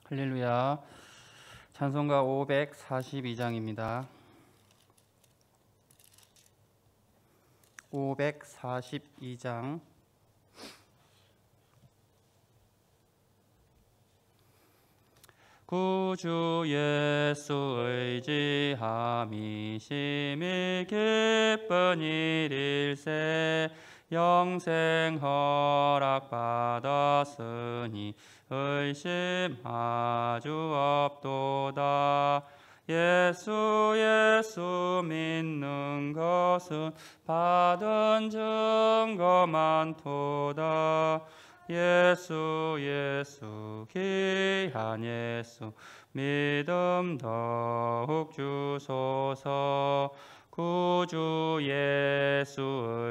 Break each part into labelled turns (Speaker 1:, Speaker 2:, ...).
Speaker 1: 할렐루야. 찬송가 542장입니다. 542장. 구주 예수 의지함이 심히 기쁜 일일세. 영생 허락받았으니 의심 아주 없도다. 예수 믿는 것은 받은 증거 많도다. 예수 귀한 예수 믿음 더욱 주소서. 구주 예수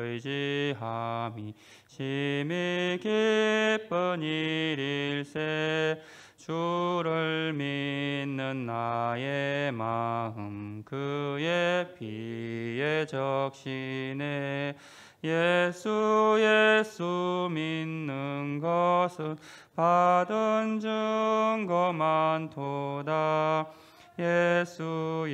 Speaker 1: 의지함이 심히 기쁜 일일세. 주를 믿는 나의 마음 그의 피에 적시네. 예수 믿는 것은 받은 증거 많도다. 예수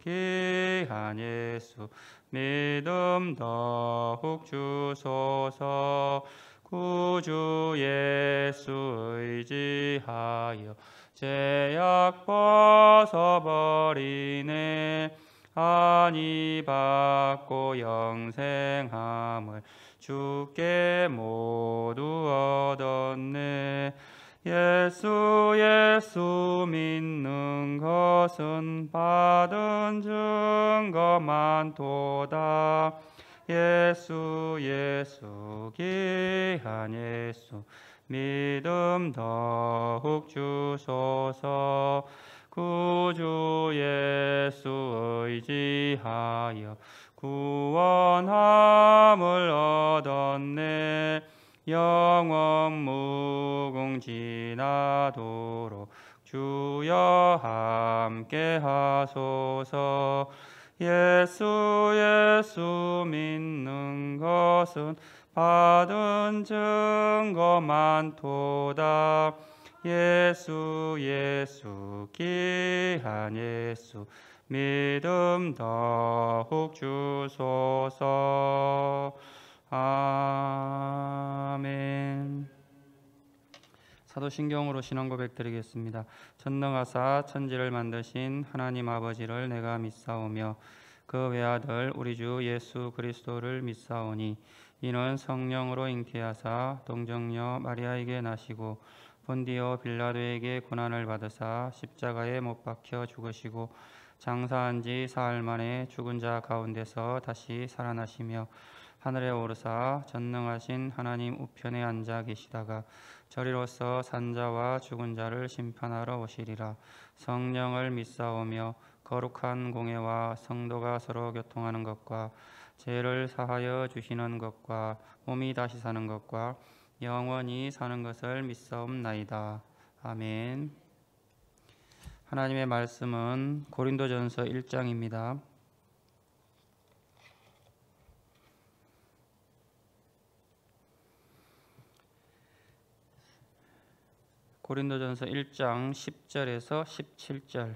Speaker 1: 귀한 예수 믿음 더욱 주소서. 구주 예수 의지하여 죄악 벗어버리네. 안위 받고 영생함을 주께 모두 얻었네. 예수 믿는 것은 받은 증거 많도다. 예수 귀한 예수 믿음 더욱 주소서. 구주 예수 의지하여 구원함을 얻었네. 영원 무궁지나도록 주여 함께 하소서. 예수 믿는 것은 받은 증거 많도다. 예수 귀한 예수 믿음 더욱 주소서. 아멘. 사도신경으로 신앙고백 드리겠습니다. 전능하사 천지를 만드신 하나님 아버지를 내가 믿사오며 그 외아들 우리 주 예수 그리스도를 믿사오니 이는 성령으로 잉태하사 동정녀 마리아에게 나시고 본디오 빌라도에게 고난을 받으사 십자가에 못 박혀 죽으시고 장사한 지 사흘 만에 죽은 자 가운데서 다시 살아나시며 하늘에 오르사 전능하신 하나님 우편에 앉아 계시다가 저리로서 산자와 죽은 자를 심판하러 오시리라. 성령을 믿사오며 거룩한 공예와 성도가 서로 교통하는 것과 죄를 사하여 주시는 것과 몸이 다시 사는 것과 영원히 사는 것을 믿사옵나이다. 아멘. 하나님의 말씀은 고린도전서 1장입니다. 고린도전서 1장 10절에서 17절.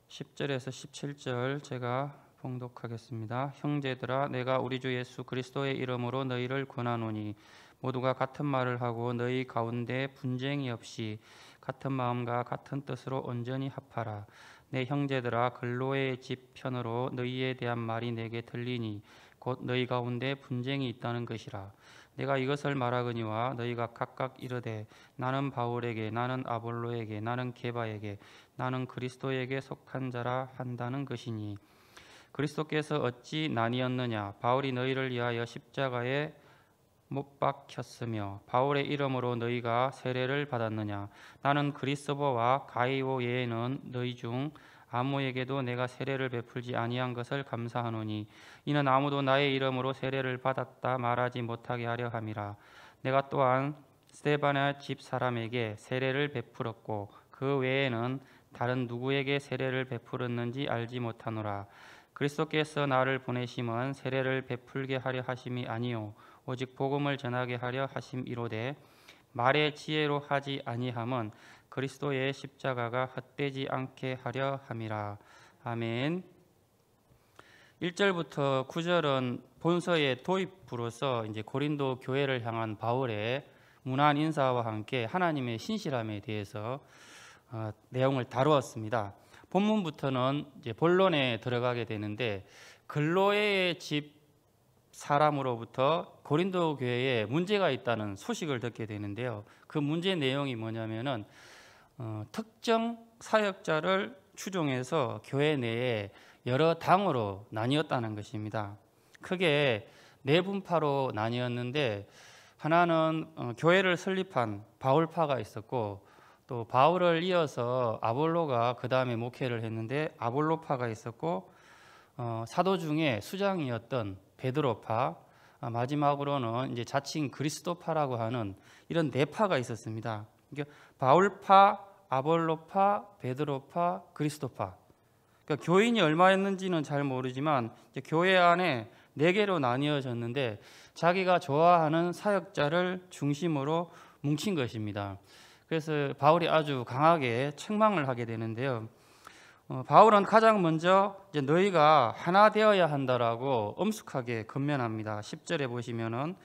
Speaker 1: (10절에서 17절) 제가 봉독하겠습니다. 형제들아, 내가 우리 주 예수 그리스도의 이름으로 너희를 권하노니 모두가 같은 말을 하고 너희 가운데 분쟁이 없이 같은 마음과 같은 뜻으로 온전히 합하라. 내 형제들아, 글로의 집 편으로 너희에 대한 말이 내게 들리니 곧 너희 가운데 분쟁이 있다는 것이라. 내가 이것을 말하거니와 너희가 각각 이르되 나는 바울에게, 나는 아볼로에게, 나는 게바에게, 나는 그리스도에게 속한 자라 한다는 것이니 그리스도께서 어찌 나뉘었느냐? 바울이 너희를 위하여 십자가에 못 박혔으며 바울의 이름으로 너희가 세례를 받았느냐? 나는 그리스도와 가이오 외에는 너희 중 아무에게도 내가 세례를 베풀지 아니한 것을 감사하노니 이는 아무도 나의 이름으로 세례를 받았다 말하지 못하게 하려 함이라. 내가 또한 스데반의 집 사람에게 세례를 베풀었고 그 외에는 다른 누구에게 세례를 베풀었는지 알지 못하노라. 그리스도께서 나를 보내심은 세례를 베풀게 하려 하심이 아니요 오직 복음을 전하게 하려 하심이로되 말의 지혜로 하지 아니함은 그리스도의 십자가가 헛되지 않게 하려 함이라. 아멘. 1절부터 9절은 본서의 도입부로서 이제 고린도 교회를 향한 바울의 문안 인사와 함께 하나님의 신실함에 대해서 내용을 다루었습니다. 본문부터는 이제 본론에 들어가게 되는데 글로에의 집 사람으로부터 고린도 교회에 문제가 있다는 소식을 듣게 되는데요. 그 문제 내용이 뭐냐면은 특정 사역자를 추종해서 교회 내에 여러 당으로 나뉘었다는 것입니다. 크게 네 분파로 나뉘었는데 하나는 교회를 설립한 바울파가 있었고 또 바울을 이어서 아볼로가 그 다음에 목회를 했는데 아볼로파가 있었고 사도 중에 수장이었던 베드로파, 마지막으로는 이제 자칭 그리스도파라고 하는 이런 네 파가 있었습니다. 그러니까 바울파, 아볼로파, 베드로파, 그리스도파. 그러니까 교인이 얼마였는지는 잘 모르지만 이제 교회 안에 네 개로 나뉘어졌는데 자기가 좋아하는 사역자를 중심으로 뭉친 것입니다. 그래서 바울이 아주 강하게 책망을 하게 되는데요. 바울은 가장 먼저 이제 너희가 하나 되어야 한다라고 엄숙하게 권면합니다. 10절에 보시면은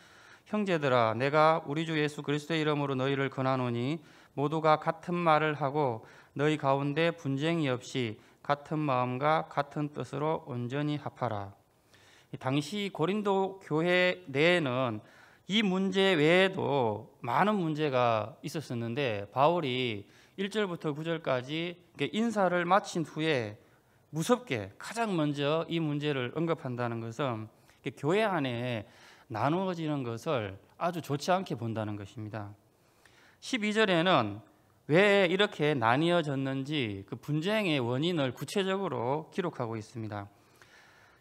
Speaker 1: 형제들아 내가 우리 주 예수 그리스도의 이름으로 너희를 권하노니 모두가 같은 말을 하고 너희 가운데 분쟁이 없이 같은 마음과 같은 뜻으로 온전히 합하라. 당시 고린도 교회 내에는 이 문제 외에도 많은 문제가 있었었는데 바울이 1절부터 9절까지 인사를 마친 후에 무섭게 가장 먼저 이 문제를 언급한다는 것은 교회 안에 나누어지는 것을 아주 좋지 않게 본다는 것입니다. 12절에는 왜 이렇게 나뉘어졌는지 그 분쟁의 원인을 구체적으로 기록하고 있습니다.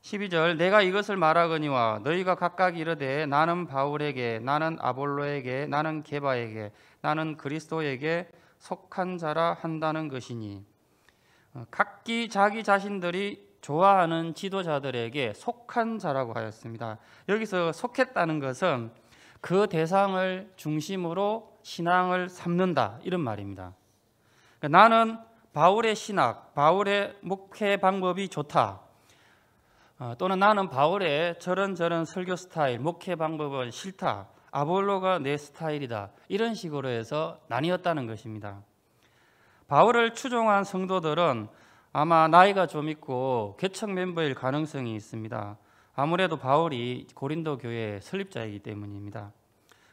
Speaker 1: 12절 내가 이것을 말하거니와 너희가 각각 이르되 나는 바울에게 나는 아볼로에게 나는 게바에게 나는 그리스도에게 속한 자라 한다는 것이니 각기 자기 자신들이 좋아하는 지도자들에게 속한 자라고 하였습니다. 여기서 속했다는 것은 그 대상을 중심으로 신앙을 삼는다 이런 말입니다. 그러니까 나는 바울의 신학, 바울의 목회 방법이 좋다. 또는 나는 바울의 저런 설교 스타일, 목회 방법은 싫다. 아볼로가 내 스타일이다. 이런 식으로 해서 나뉘었다는 것입니다. 바울을 추종한 성도들은 아마 나이가 좀 있고 개척 멤버일 가능성이 있습니다. 아무래도 바울이 고린도 교회 설립자이기 때문입니다.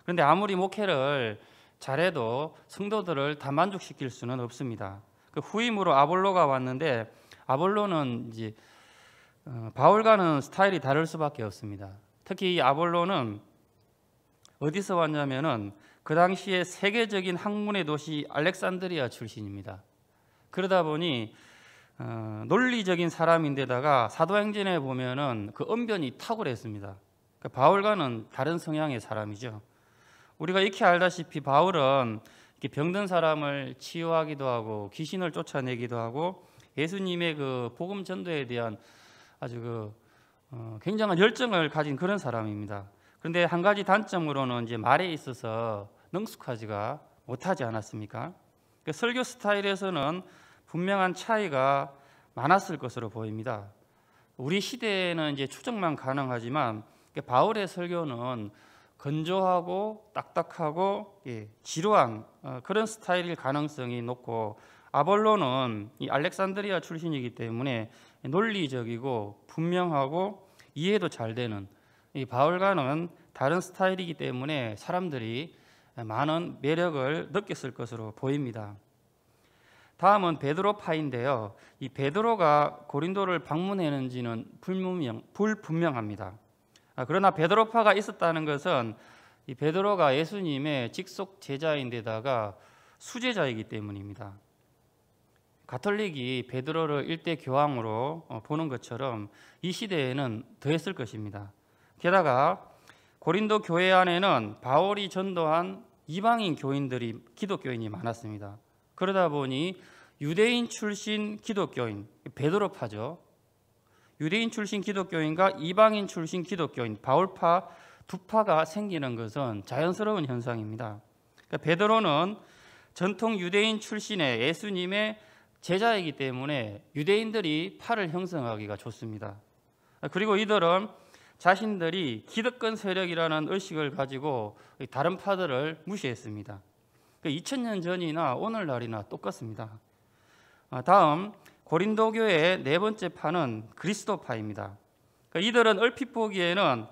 Speaker 1: 그런데 아무리 목회를 잘해도 성도들을 다 만족시킬 수는 없습니다. 그 후임으로 아볼로가 왔는데 아볼로는 이제 바울과는 스타일이 다를 수밖에 없습니다. 특히 이 아볼로는 어디서 왔냐면은 그 당시에 세계적인 학문의 도시 알렉산드리아 출신입니다. 그러다 보니 논리적인 사람인데다가 사도행전에 보면은 그 언변이 탁월했습니다. 그러니까 바울과는 다른 성향의 사람이죠. 우리가 익히 알다시피 바울은 이렇게 병든 사람을 치유하기도 하고 귀신을 쫓아내기도 하고 예수님의 그 복음 전도에 대한 아주 굉장한 열정을 가진 그런 사람입니다. 그런데 한 가지 단점으로는 이제 말에 있어서 능숙하지가 못하지 않았습니까? 그 설교 스타일에서는 분명한 차이가 많았을 것으로 보입니다. 우리 시대에는 이제 추정만 가능하지만 바울의 설교는 건조하고 딱딱하고 지루한 그런 스타일일 가능성이 높고 아볼로는 이 알렉산드리아 출신이기 때문에 논리적이고 분명하고 이해도 잘 되는 이 바울과는 다른 스타일이기 때문에 사람들이 많은 매력을 느꼈을 것으로 보입니다. 다음은 베드로파인데요. 이 베드로가 고린도를 방문했는지는 불분명합니다. 그러나 베드로파가 있었다는 것은 이 베드로가 예수님의 직속 제자인데다가 수제자이기 때문입니다. 가톨릭이 베드로를 일대 교황으로 보는 것처럼 이 시대에는 더했을 것입니다. 게다가 고린도 교회 안에는 바울이 전도한 이방인 교인들이 기독교인이 많았습니다. 그러다 보니 유대인 출신 기독교인 베드로파죠. 유대인 출신 기독교인과 이방인 출신 기독교인, 바울파 두 파가 생기는 것은 자연스러운 현상입니다. 그러니까 베드로는 전통 유대인 출신의 예수님의 제자이기 때문에 유대인들이 파를 형성하기가 좋습니다. 그리고 이들은 자신들이 기득권 세력이라는 의식을 가지고 다른 파들을 무시했습니다. 2000년 전이나 오늘날이나 똑같습니다. 다음 고린도 교회의 네 번째 파는 그리스도파입니다. 이들은 얼핏 보기에는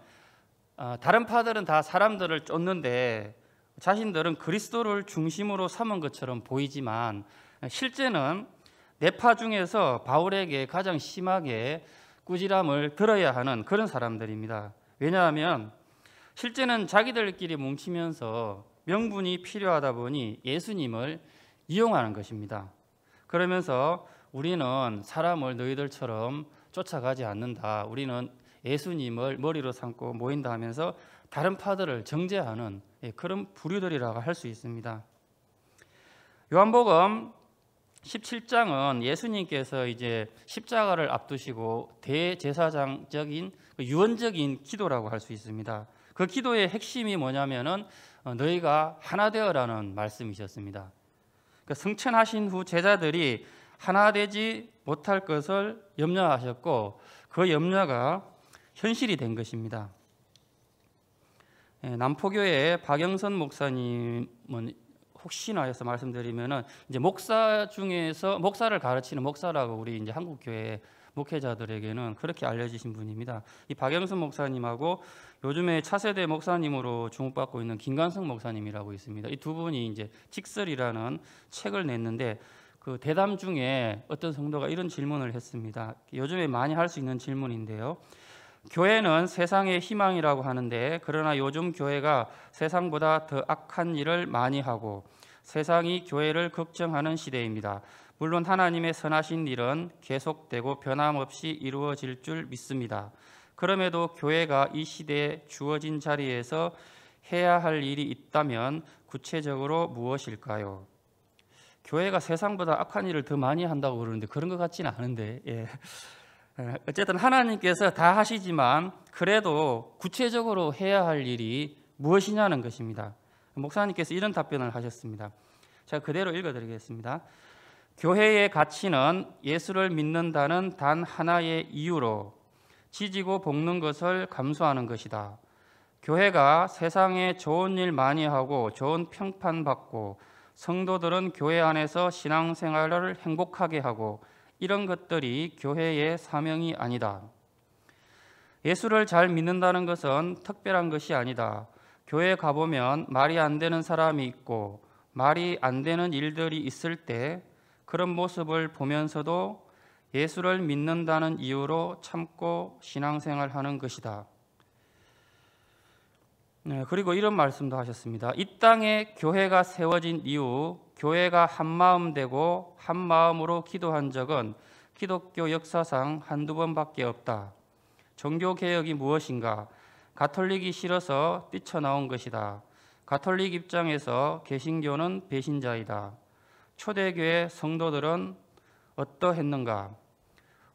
Speaker 1: 다른 파들은 다 사람들을 쫓는데 자신들은 그리스도를 중심으로 삼은 것처럼 보이지만 실제는 네 파 중에서 바울에게 가장 심하게 꾸지람을 들어야 하는 그런 사람들입니다. 왜냐하면 실제는 자기들끼리 뭉치면서 명분이 필요하다 보니 예수님을 이용하는 것입니다. 그러면서 우리는 사람을 너희들처럼 쫓아가지 않는다. 우리는 예수님을 머리로 삼고 모인다 하면서 다른 파들을 정죄하는 그런 부류들이라고 할 수 있습니다. 요한복음 17장은 예수님께서 이제 십자가를 앞두시고 대제사장적인 유언적인 기도라고 할 수 있습니다. 그 기도의 핵심이 뭐냐면은 너희가 하나 되어라는 말씀이셨습니다. 그러니까 승천하신 후 제자들이 하나 되지 못할 것을 염려하셨고 그 염려가 현실이 된 것입니다. 남포교회 박영선 목사님은 혹시나 해서 말씀드리면은 이제 목사 중에서 목사를 가르치는 목사라고 우리 이제 한국 교회 목회자들에게는 그렇게 알려지신 분입니다. 이 박영선 목사님하고 요즘에 차세대 목사님으로 주목받고 있는 김관성 목사님이라고 있습니다. 이 두 분이 이제 직설이라는 책을 냈는데 그 대담 중에 어떤 성도가 이런 질문을 했습니다. 요즘에 많이 할 수 있는 질문인데요. 교회는 세상의 희망이라고 하는데 그러나 요즘 교회가 세상보다 더 악한 일을 많이 하고 세상이 교회를 걱정하는 시대입니다. 물론 하나님의 선하신 일은 계속되고 변함없이 이루어질 줄 믿습니다. 그럼에도 교회가 이 시대에 주어진 자리에서 해야 할 일이 있다면 구체적으로 무엇일까요? 교회가 세상보다 악한 일을 더 많이 한다고 그러는데 그런 것 같지는 않은데 어쨌든 하나님께서 다 하시지만 그래도 구체적으로 해야 할 일이 무엇이냐는 것입니다. 목사님께서 이런 답변을 하셨습니다. 제가 그대로 읽어드리겠습니다. 교회의 가치는 예수를 믿는다는 단 하나의 이유로 지지고 볶는 것을 감수하는 것이다. 교회가 세상에 좋은 일 많이 하고 좋은 평판받고 성도들은 교회 안에서 신앙생활을 행복하게 하고 이런 것들이 교회의 사명이 아니다. 예수를 잘 믿는다는 것은 특별한 것이 아니다. 교회에 가보면 말이 안 되는 사람이 있고 말이 안 되는 일들이 있을 때 그런 모습을 보면서도 예수를 믿는다는 이유로 참고 신앙생활하는 것이다. 그리고 이런 말씀도 하셨습니다. 이 땅에 교회가 세워진 이후 교회가 한마음 되고 한마음으로 기도한 적은 기독교 역사상 한두 번밖에 없다. 종교개혁이 무엇인가? 가톨릭이 싫어서 뛰쳐나온 것이다. 가톨릭 입장에서 개신교는 배신자이다. 초대교회 성도들은 어떠했는가?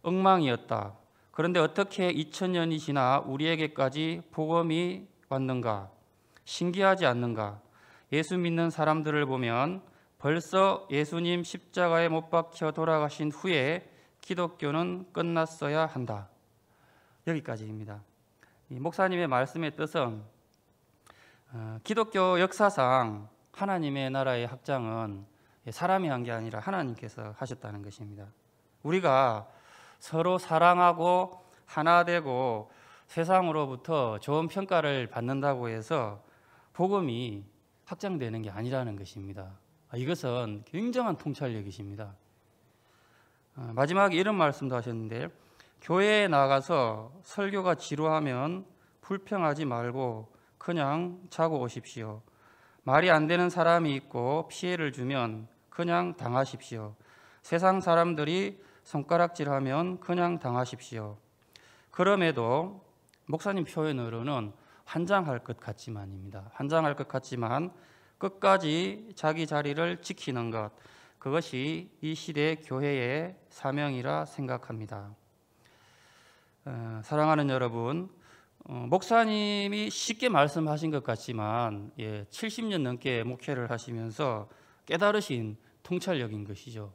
Speaker 1: 엉망이었다. 그런데 어떻게 2000년이 지나 우리에게까지 복음이 왔는가? 신기하지 않는가? 예수 믿는 사람들을 보면 벌써 예수님 십자가에 못 박혀 돌아가신 후에 기독교는 끝났어야 한다. 여기까지입니다. 이 목사님의 말씀의 뜻은 기독교 역사상 하나님의 나라의 확장은 사람이 한 게 아니라 하나님께서 하셨다는 것입니다. 우리가 서로 사랑하고 하나 되고 세상으로부터 좋은 평가를 받는다고 해서 복음이 확장되는 게 아니라는 것입니다. 이것은 굉장한 통찰력이십니다. 마지막에 이런 말씀도 하셨는데 교회에 나가서 설교가 지루하면 불평하지 말고 그냥 자고 오십시오. 말이 안 되는 사람이 있고 피해를 주면 그냥 당하십시오. 세상 사람들이 손가락질하면 그냥 당하십시오. 그럼에도 목사님 표현으로는 환장할 것 같지만입니다. 환장할 것 같지만 끝까지 자기 자리를 지키는 것, 그것이 이 시대 교회의 사명이라 생각합니다. 사랑하는 여러분, 목사님이 쉽게 말씀하신 것 같지만 70년 넘게 목회를 하시면서 깨달으신 통찰력인 것이죠.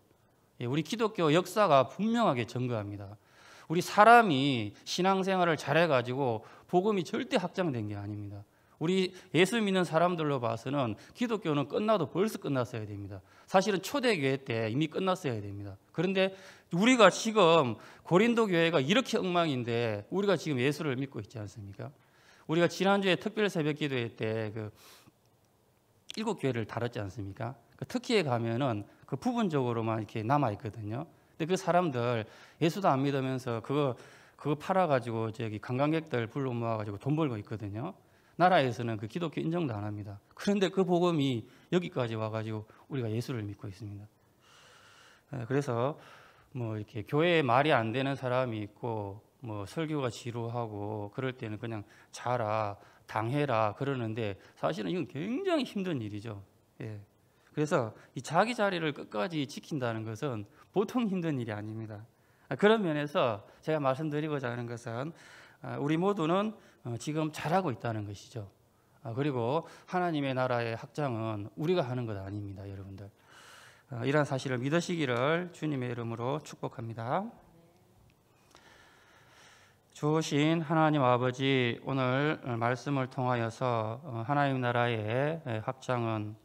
Speaker 1: 우리 기독교 역사가 분명하게 증거합니다. 우리 사람이 신앙생활을 잘해가지고 복음이 절대 확장된 게 아닙니다. 우리 예수 믿는 사람들로 봐서는 기독교는 끝나도 벌써 끝났어야 됩니다. 사실은 초대교회 때 이미 끝났어야 됩니다. 그런데 우리가 지금 고린도 교회가 이렇게 엉망인데 우리가 지금 예수를 믿고 있지 않습니까? 우리가 지난주에 특별 새벽 기도회 때 그 7교회를 다뤘지 않습니까? 그 특히에 가면은 그 부분적으로만 이렇게 남아 있거든요. 근데 그 사람들 예수도 안 믿으면서 그거 팔아가지고 저기 관광객들 불러 모아가지고 돈 벌고 있거든요. 나라에서는 그 기독교 인정도 안 합니다. 그런데 그 복음이 여기까지 와가지고 우리가 예수를 믿고 있습니다. 그래서 뭐 이렇게 교회에 말이 안 되는 사람이 있고 뭐 설교가 지루하고 그럴 때는 그냥 자라 당해라 그러는데 사실은 이건 굉장히 힘든 일이죠. 그래서 이 자기 자리를 끝까지 지킨다는 것은 보통 힘든 일이 아닙니다. 그런 면에서 제가 말씀드리고자 하는 것은 우리 모두는 지금 잘하고 있다는 것이죠. 그리고 하나님의 나라의 확장은 우리가 하는 것 아닙니다, 여러분들. 이러한 사실을 믿으시기를 주님의 이름으로 축복합니다. 주신 하나님 아버지, 오늘 말씀을 통하여서 하나님 나라의 확장은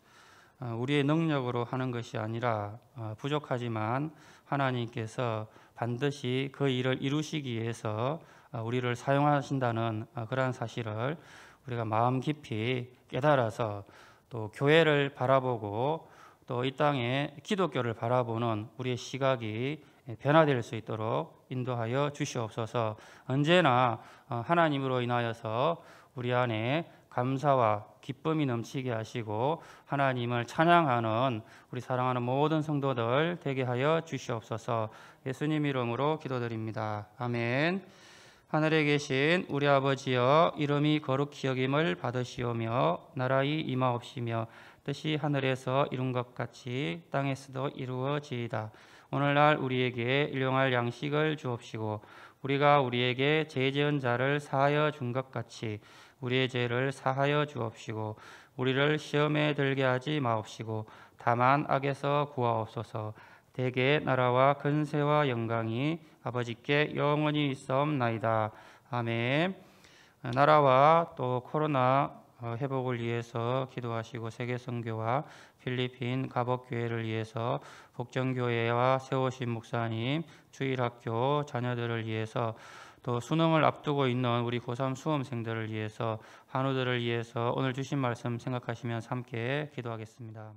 Speaker 1: 우리의 능력으로 하는 것이 아니라 부족하지만 하나님께서 반드시 그 일을 이루시기 위해서 우리를 사용하신다는 그러한 사실을 우리가 마음 깊이 깨달아서 또 교회를 바라보고 또 이 땅에 기독교를 바라보는 우리의 시각이 변화될 수 있도록 인도하여 주시옵소서. 언제나 하나님으로 인하여서 우리 안에 감사와 기쁨이 넘치게 하시고 하나님을 찬양하는 우리 사랑하는 모든 성도들 되게 하여 주시옵소서. 예수님 이름으로 기도드립니다. 아멘. 하늘에 계신 우리 아버지여, 이름이 거룩히 여김을 받으시오며 나라의 임하옵시며 뜻이 하늘에서 이룬 것 같이 땅에서도 이루어지이다. 오늘날 우리에게 일용할 양식을 주옵시고 우리가 우리에게 죄 지은 자를 사하여 준 것 같이 우리의 죄를 사하여 주옵시고 우리를 시험에 들게 하지 마옵시고 다만 악에서 구하옵소서. 대개 나라와 근세와 영광이 아버지께 영원히 있사옵나이다. 아멘. 나라와 또 코로나 회복을 위해서 기도하시고 세계선교와 필리핀 가복교회를 위해서 복정교회와 세우신 목사님, 주일학교 자녀들을 위해서 또 수능을 앞두고 있는 우리 고3 수험생들을 위해서 한우들을 위해서 오늘 주신 말씀 생각하시면서 함께 기도하겠습니다.